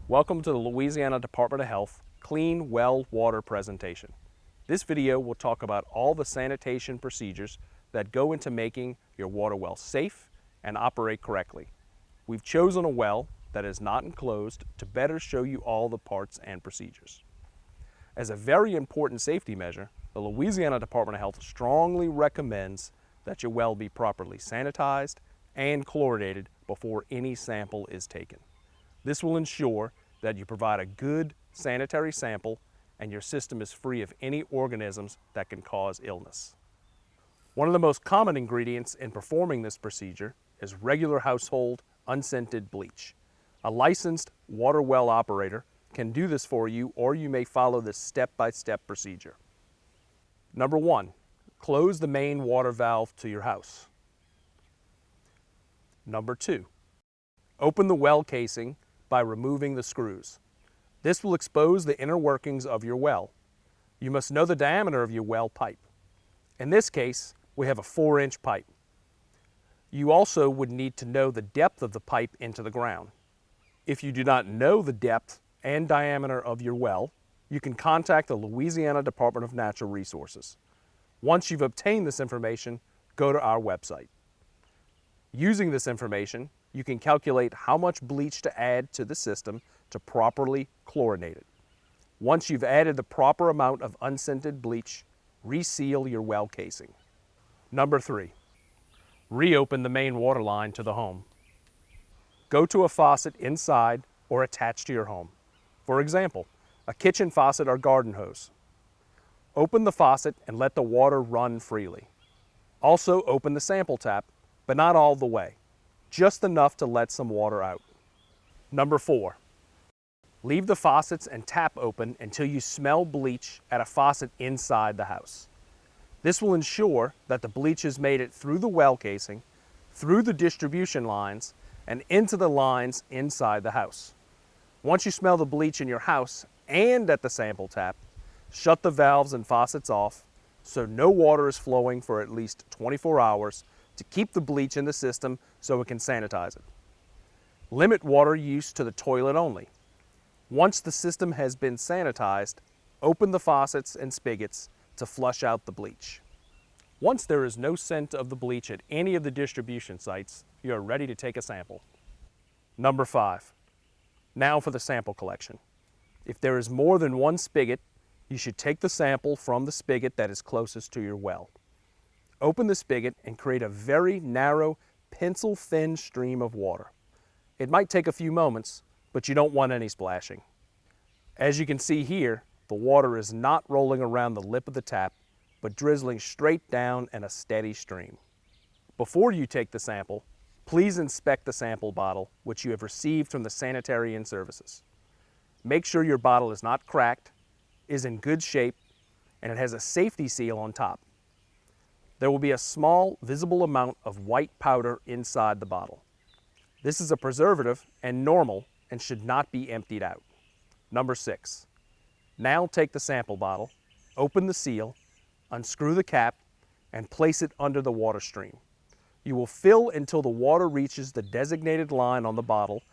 Welcome to the Louisiana Department of Health Clean Well Water presentation. This video will talk about all the sanitation procedures that go into making your water well safe and operate correctly. We've chosen a well that is not enclosed to better show you all the parts and procedures. As a very important safety measure, the Louisiana Department of Health strongly recommends that your well be properly sanitized and chlorinated before any sample is taken. This will ensure that you provide a good sanitary sample and your system is free of any organisms that can cause illness. One of the most common ingredients in performing this procedure is regular household unscented bleach. A licensed water well operator can do this for you, or you may follow this step-by-step procedure. Number 1, close the main water valve to your house. Number 2, open the well casing by removing the screws. This will expose the inner workings of your well. You must know the diameter of your well pipe. In this case, we have a 4-inch pipe. You also would need to know the depth of the pipe into the ground. If you do not know the depth and diameter of your well, you can contact the Louisiana Department of Natural Resources. Once you've obtained this information, go to our website. Using this information, you can calculate how much bleach to add to the system to properly chlorinate it. Once you've added the proper amount of unscented bleach, reseal your well casing. Number 3, reopen the main water line to the home. Go to a faucet inside or attached to your home. For example, a kitchen faucet or garden hose. Open the faucet and let the water run freely. Also open the sample tap, but not all the way, just enough to let some water out. Number 4, leave the faucets and tap open until you smell bleach at a faucet inside the house. This will ensure that the bleach has made it through the well casing, through the distribution lines, and into the lines inside the house. Once you smell the bleach in your house and at the sample tap, shut the valves and faucets off so no water is flowing for at least 24 hours to keep the bleach in the system so it can sanitize it. Limit water use to the toilet only. Once the system has been sanitized, open the faucets and spigots to flush out the bleach. Once there is no scent of the bleach at any of the distribution sites, you are ready to take a sample. Number 5, now for the sample collection. If there is more than one spigot, you should take the sample from the spigot that is closest to your well. Open the spigot and create a very narrow, pencil-thin stream of water. It might take a few moments, but you don't want any splashing. As you can see here, the water is not rolling around the lip of the tap, but drizzling straight down in a steady stream. Before you take the sample, please inspect the sample bottle, which you have received from the sanitarian services. Make sure your bottle is not cracked, is in good shape, and it has a safety seal on top. There will be a small, visible amount of white powder inside the bottle. This is a preservative and normal and should not be emptied out. Number 6, now take the sample bottle, open the seal, unscrew the cap, and place it under the water stream. You will fill until the water reaches the designated line on the bottle,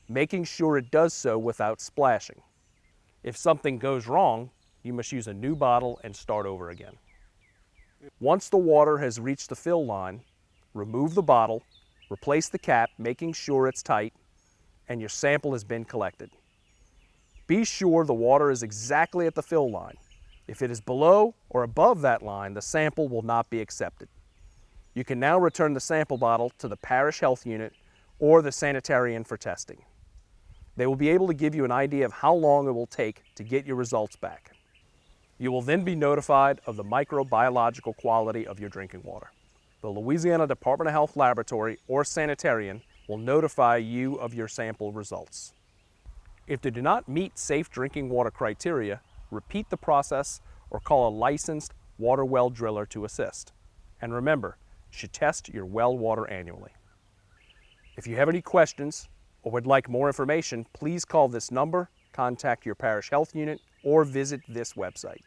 making sure it does so without splashing. If something goes wrong, you must use a new bottle and start over again. Once the water has reached the fill line, remove the bottle, replace the cap, making sure it's tight, and your sample has been collected. Be sure the water is exactly at the fill line. If it is below or above that line, the sample will not be accepted. You can now return the sample bottle to the parish health unit or the sanitarian for testing. They will be able to give you an idea of how long it will take to get your results back. You will then be notified of the microbiological quality of your drinking water. The Louisiana Department of Health Laboratory or Sanitarian will notify you of your sample results. If they do not meet safe drinking water criteria, repeat the process or call a licensed water well driller to assist. And remember, you should test your well water annually. If you have any questions or would like more information, please call this number, contact your parish health unit, or visit this website.